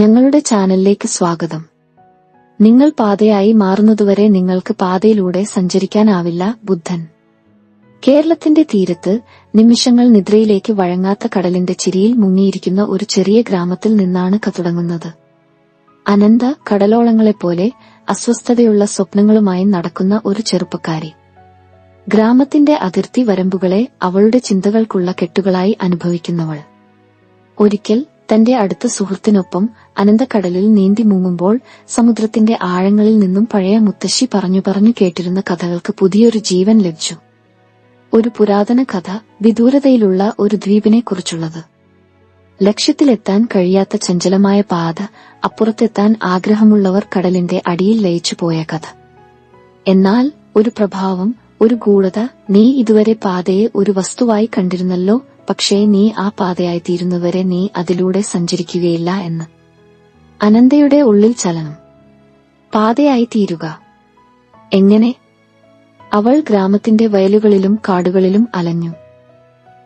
ഞങ്ങളുടെ ചാനലിലേക്ക് സ്വാഗതം. നിങ്ങൾ പാതയായി മാറുന്നതുവരെ നിങ്ങൾക്ക് പാതയിലൂടെ സഞ്ചരിക്കാനാവില്ല. ബുദ്ധൻ. കേരളത്തിന്റെ തീരത്ത് നിമിഷങ്ങൾ നിദ്രയിലേക്ക് വഴങ്ങാത്ത കടലിന്റെ ചിരിയിൽ മുങ്ങിയിരിക്കുന്ന ഒരു ചെറിയ ഗ്രാമത്തിൽ നിന്നാണ് കഥ തുടങ്ങുന്നത്. അനന്ത കടലോളങ്ങളെപ്പോലെ അസ്വസ്ഥതയുള്ള സ്വപ്നങ്ങളുമായി നടക്കുന്ന ഒരു ചെറുപ്പക്കാരി. ഗ്രാമത്തിന്റെ അതിർത്തി വരമ്പുകളെ അവളുടെ ചിന്തകൾക്കുള്ള കെട്ടുകളായി അനുഭവിക്കുന്നവൾ. ഒരിക്കൽ തന്റെ അടുത്ത സുഹൃത്തിനൊപ്പം അനന്തക്കടലിൽ നീന്തി മുങ്ങുമ്പോൾ സമുദ്രത്തിന്റെ ആഴങ്ങളിൽ നിന്നും പഴയ മുത്തശ്ശി പറഞ്ഞു കേട്ടിരുന്ന കഥകൾക്ക് പുതിയൊരു ജീവൻ ലഭിച്ചു. ഒരു പുരാതന കഥ, വിദൂരതയിലുള്ള ഒരു ദ്വീപിനെക്കുറിച്ചുള്ളത്. ലക്ഷ്യത്തിലെത്താൻ കഴിയാത്ത ചഞ്ചലമായ പാത, അപ്പുറത്തെത്താൻ ആഗ്രഹമുള്ളവർ കടലിന്റെ അടിയിൽ ലയിച്ചു പോയ കഥ. എന്നാൽ ഒരു പ്രഭാവം, ഒരു ഗൂഢത, നീ ഇതുവരെ പാതയെ ഒരു വസ്തുവായി കണ്ടിരുന്നല്ലോ, പക്ഷേ നീ ആ പാതയായിത്തീരുന്നവരെ നീ അതിലൂടെ സഞ്ചരിക്കുകയില്ല എന്ന്. അനന്തയുടെ ഉള്ളിൽ ചലനം. പാതയായിത്തീരുക എങ്ങനെ? അവൾ ഗ്രാമത്തിന്റെ വയലുകളിലും കാടുകളിലും അലഞ്ഞു.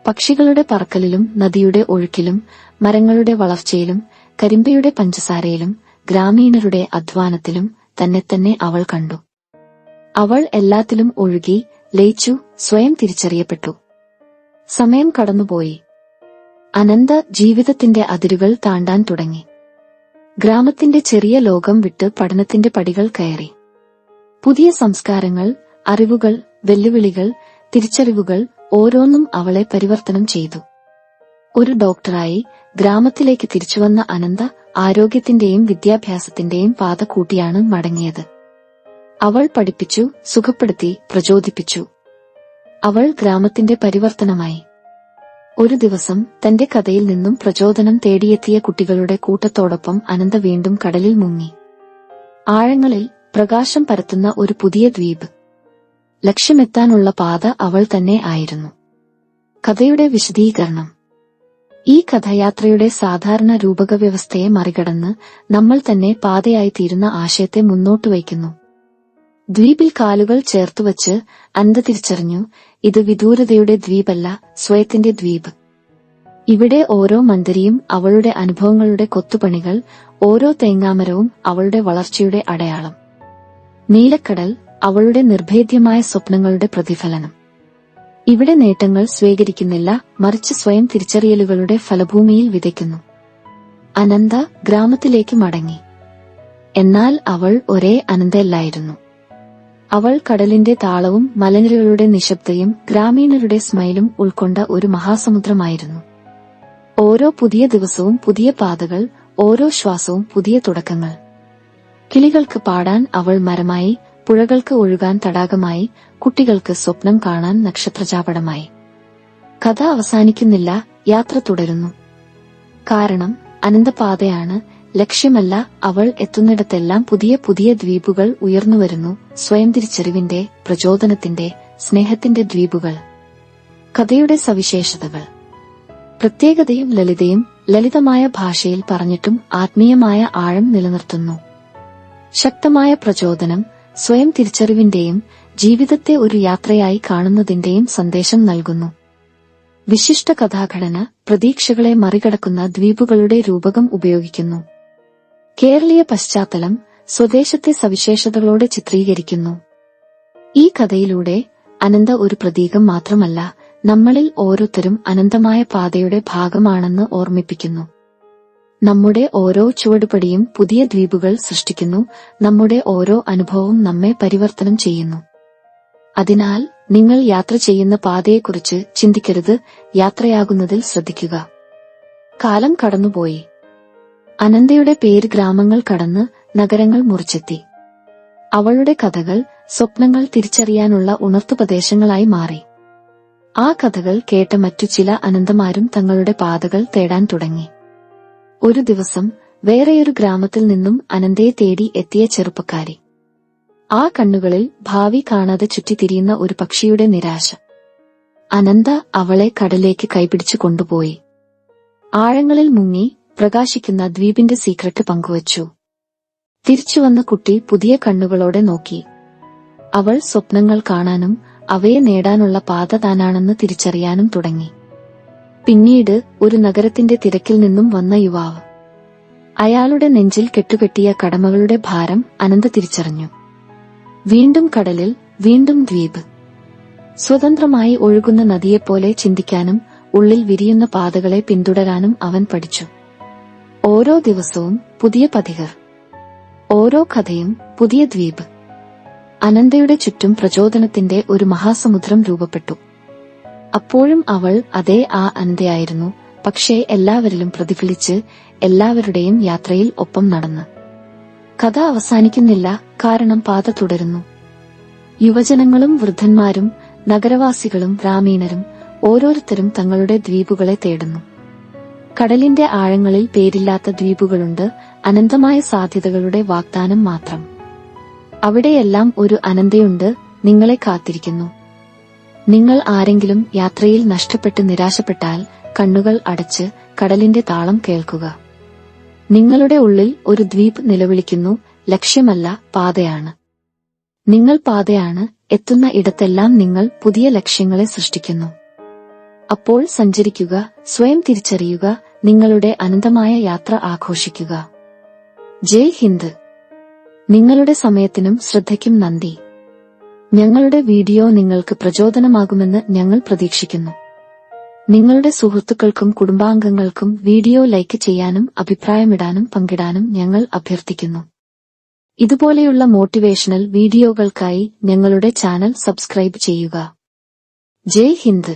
പക്ഷികളുടെ പറക്കലിലും നദിയുടെ ഒഴുക്കിലും മരങ്ങളുടെ വളർച്ചയിലും കരിമ്പയുടെ പഞ്ചസാരയിലും ഗ്രാമീണരുടെ അധ്വാനത്തിലും തന്നെ അവൾ കണ്ടു. അവൾ എല്ലാത്തിലും ഒഴുകി ലയിച്ചു, സ്വയം തിരിച്ചറിയപ്പെട്ടു. സമയം കടന്നുപോയി. അനന്ത ജീവിതത്തിന്റെ അതിരുകൾ താണ്ടാൻ തുടങ്ങി. ഗ്രാമത്തിന്റെ ചെറിയ ലോകം വിട്ട് പഠനത്തിന്റെ പടികൾ കയറി. പുതിയ സംസ്കാരങ്ങൾ, അറിവുകൾ, വെല്ലുവിളികൾ, തിരിച്ചറിവുകൾ ഓരോന്നും അവളെ പരിവർത്തനം ചെയ്തു. ഒരു ഡോക്ടറായി ഗ്രാമത്തിലേക്ക് തിരിച്ചുവന്ന അനന്ത ആരോഗ്യത്തിന്റെയും വിദ്യാഭ്യാസത്തിന്റെയും പാത കൂട്ടിയാണ് മടങ്ങിയത്. അവൾ പഠിപ്പിച്ചു, സുഖപ്പെടുത്തി, പ്രചോദിപ്പിച്ചു. അവൾ ഗ്രാമത്തിന്റെ പരിവർത്തനമായി. ഒരു ദിവസം തന്റെ കഥയിൽ നിന്നും പ്രചോദനം തേടിയെത്തിയ കുട്ടികളുടെ കൂട്ടത്തോടൊപ്പം അനന്ത വീണ്ടും കടലിൽ മുങ്ങി. ആഴങ്ങളിൽ പ്രകാശം പരത്തുന്ന ഒരു പുതിയ ദ്വീപ്. ലക്ഷ്യമെത്താനുള്ള പാത അവൾ തന്നെ ആയിരുന്നു. കഥയുടെ വിശദീകരണം. ഈ കഥയാത്രയുടെ സാധാരണ രൂപകവ്യവസ്ഥയെ മറികടന്ന് നമ്മൾ തന്നെ പാതയായിത്തീരുന്ന ആശയത്തെ മുന്നോട്ട് വയ്ക്കുന്നു. ദ്വീപിൽ കാലുകൾ ചേർത്തുവച്ച് അനന്ത തിരിച്ചറിഞ്ഞു, ഇത് വിദൂരതയുടെ ദ്വീപല്ല, സ്വയത്തിന്റെ ദ്വീപ്. ഇവിടെ ഓരോ മന്ദരിയും അവളുടെ അനുഭവങ്ങളുടെ കൊത്തുപണികൾ, ഓരോ തേങ്ങാമരവും അവളുടെ വളർച്ചയുടെ അടയാളം. നീലക്കടൽ അവളുടെ നിർഭേദ്യമായ സ്വപ്നങ്ങളുടെ പ്രതിഫലനം. ഇവിടെ നേട്ടങ്ങൾ സ്വീകരിക്കുന്നില്ല, മറിച്ച് സ്വയം തിരിച്ചറിയലുകളുടെ ഫലഭൂമിയിൽ വിതയ്ക്കുന്നു. അനന്ത ഗ്രാമത്തിലേക്ക് മടങ്ങി. എന്നാൽ അവൾ ഒരേ അനന്തയല്ലായിരുന്നു. അവൾ കടലിന്റെ താളവും മലനിരകളുടെ നിശബ്ദയും ഗ്രാമീണരുടെ സ്മൈലും ഉൾക്കൊണ്ട ഒരു മഹാസമുദ്രമായിരുന്നു. ഓരോ പുതിയ ദിവസവും പുതിയ പാതകൾ, ഓരോ ശ്വാസവും പുതിയ തുടക്കങ്ങൾ. കിളികൾക്ക് പാടാൻ അവൾ മരമായി, പുഴകൾക്ക് ഒഴുകാൻ തടാകമായി, കുട്ടികൾക്ക് സ്വപ്നം കാണാൻ നക്ഷത്രചാപടമായി. കഥ അവസാനിക്കുന്നില്ല, യാത്ര തുടരുന്നു. കാരണം അനന്തപാതയാണ്, ലക്ഷ്യമല്ല. അവൾ എത്തുന്നിടത്തെല്ലാം പുതിയ പുതിയ ദ്വീപുകൾ ഉയർന്നുവരുന്നു, സ്വയം തിരിച്ചറിവിന്റെ, പ്രചോദനത്തിന്റെ, സ്നേഹത്തിന്റെ ദ്വീപുകൾ. കഥയുടെ സവിശേഷതകൾ. പ്രത്യേകതയും ലളിതയും. ലളിതമായ ഭാഷയിൽ പറഞ്ഞിട്ടും ആത്മീയമായ ആഴം നിലനിർത്തുന്നു. ശക്തമായ പ്രചോദനം, സ്വയം തിരിച്ചറിവിന്റെയും ജീവിതത്തെ ഒരു യാത്രയായി കാണുന്നതിന്റെയും സന്ദേശം നൽകുന്നു. വിശിഷ്ട കഥാഘടന, പ്രതീക്ഷകളെ മറികടക്കുന്ന ദ്വീപുകളുടെ രൂപകം ഉപയോഗിക്കുന്നു. കേരളീയ പശ്ചാത്തലം, സ്വദേശത്തെ സവിശേഷതകളോടെ ചിത്രീകരിക്കുന്നു. ഈ കഥയിലൂടെ അനന്ത ഒരു പ്രതീകം മാത്രമല്ല, നമ്മളിൽ ഓരോരുത്തരും അനന്തമായ പാതയുടെ ഭാഗമാണെന്ന് ഓർമ്മിപ്പിക്കുന്നു. നമ്മുടെ ഓരോ ചുവടുപടിയും പുതിയ ദ്വീപുകൾ സൃഷ്ടിക്കുന്നു, നമ്മുടെ ഓരോ അനുഭവവും നമ്മെ പരിവർത്തനം ചെയ്യുന്നു. അതിനാൽ നിങ്ങൾ യാത്ര ചെയ്യുന്ന പാതയെക്കുറിച്ച് ചിന്തിക്കരുത്, യാത്രയാകുന്നതിൽ ശ്രദ്ധിക്കുക. കാലം കടന്നുപോയി. അനന്തയുടെ പേര് ഗ്രാമങ്ങൾ കടന്ന് നഗരങ്ങൾ മുറിച്ചെത്തി. അവളുടെ കഥകൾ, സ്വപ്നങ്ങൾ തിരിച്ചറിയാനുള്ള ഉണർത്തുപദേശങ്ങളായി മാറി. ആ കഥകൾ കേട്ട മറ്റു ചില അനന്തമാരും തങ്ങളുടെ പാതകൾ തേടാൻ തുടങ്ങി. ഒരു ദിവസം വേറെയൊരു ഗ്രാമത്തിൽ നിന്നും അനന്തയെ തേടി എത്തിയ ചെറുപ്പക്കാരി. ആ കണ്ണുകളിൽ ഭാവി കാണാതെ ചുറ്റിത്തിരിയുന്ന ഒരു പക്ഷിയുടെ നിരാശ. അനന്ത അവളെ കടലേക്ക് കൈപിടിച്ചു കൊണ്ടുപോയി. ആഴങ്ങളിൽ മുങ്ങി പ്രകാശിക്കുന്ന ദ്വീപിന്റെ സീക്രട്ട് പങ്കുവച്ചു. തിരിച്ചുവന്ന കുട്ടി പുതിയ കണ്ണുകളോടെ നോക്കി. അവൾ സ്വപ്നങ്ങൾ കാണാനും അവയെ നേടാനുള്ള പാത താനാണെന്ന് തിരിച്ചറിയാനും തുടങ്ങി. പിന്നീട് ഒരു നഗരത്തിന്റെ തിരക്കിൽ നിന്നും വന്ന യുവാവ്. അയാളുടെ നെഞ്ചിൽ കെട്ടുകെട്ടിയ കടമകളുടെ ഭാരം അനന്ത തിരിച്ചറിഞ്ഞു. വീണ്ടും കടലിൽ, വീണ്ടും ദ്വീപ്. സ്വതന്ത്രമായി ഒഴുകുന്ന നദിയെപ്പോലെ ചിന്തിക്കാനും ഉള്ളിൽ വിരിയുന്ന പാതകളെ പിന്തുടരാനും അവൻ പഠിച്ചു. ഓരോ ദിവസവും പുതിയ പഥികർ, ഓരോ കഥയും പുതിയ ദ്വീപ്. അനന്തയുടെ ചുറ്റും പ്രചോദനത്തിന്റെ ഒരു മഹാസമുദ്രം രൂപപ്പെട്ടു. അപ്പോഴും അവൾ അതേ അനന്തയായിരുന്നു, പക്ഷേ എല്ലാവരിലും പ്രതിഫലിച്ച്, എല്ലാവരുടെയും യാത്രയിൽ ഒപ്പം നടന്ന്. കഥ അവസാനിക്കുന്നില്ല, കാരണം പാത തുടരുന്നു. യുവജനങ്ങളും വൃദ്ധന്മാരും നഗരവാസികളും ഗ്രാമീണരും ഓരോരുത്തരും തങ്ങളുടെ ദ്വീപുകളെ തേടുന്നു. കടലിന്റെ ആഴങ്ങളിൽ പേരില്ലാത്ത ദ്വീപുകളുണ്ട്, അനന്തമായ സാധ്യതകളുടെ വാഗ്ദാനം മാത്രം. അവിടെയെല്ലാം ഒരു അനന്തയുണ്ട്, നിങ്ങളെ കാത്തിരിക്കുന്നു. നിങ്ങൾ ആരെങ്കിലും യാത്രയിൽ നഷ്ടപ്പെട്ട് നിരാശപ്പെട്ടാൽ കണ്ണുകൾ അടച്ച് കടലിന്റെ താളം കേൾക്കുക. നിങ്ങളുടെ ഉള്ളിൽ ഒരു ദ്വീപ് നിലവിളിക്കുന്നു, ലക്ഷ്യമല്ല, പാതയാണ്. നിങ്ങൾ പാതയാണ്, എത്തുന്ന ഇടത്തെല്ലാം നിങ്ങൾ പുതിയ ലക്ഷ്യങ്ങളെ സൃഷ്ടിക്കുന്നു. അപ്പോൾ സഞ്ചരിക്കുക, സ്വയം തിരിച്ചറിയുക, നിങ്ങളുടെ അനന്തമായ യാത്ര ആഘോഷിക്കുക. ജയ് ഹിന്ദ്. നിങ്ങളുടെ സമയത്തിനും ശ്രദ്ധയ്ക്കും നന്ദി. ഞങ്ങളുടെ വീഡിയോ നിങ്ങൾക്ക് പ്രചോദനമാകുമെന്ന് ഞങ്ങൾ പ്രതീക്ഷിക്കുന്നു. നിങ്ങളുടെ സുഹൃത്തുക്കൾക്കും കുടുംബാംഗങ്ങൾക്കും വീഡിയോ ലൈക്ക് ചെയ്യാനും അഭിപ്രായമിടാനും പങ്കിടാനും ഞങ്ങൾ അഭ്യർത്ഥിക്കുന്നു. ഇതുപോലെയുള്ള മോട്ടിവേഷണൽ വീഡിയോകൾക്കായി ഞങ്ങളുടെ ചാനൽ സബ്സ്ക്രൈബ് ചെയ്യുക. ജയ് ഹിന്ദ്.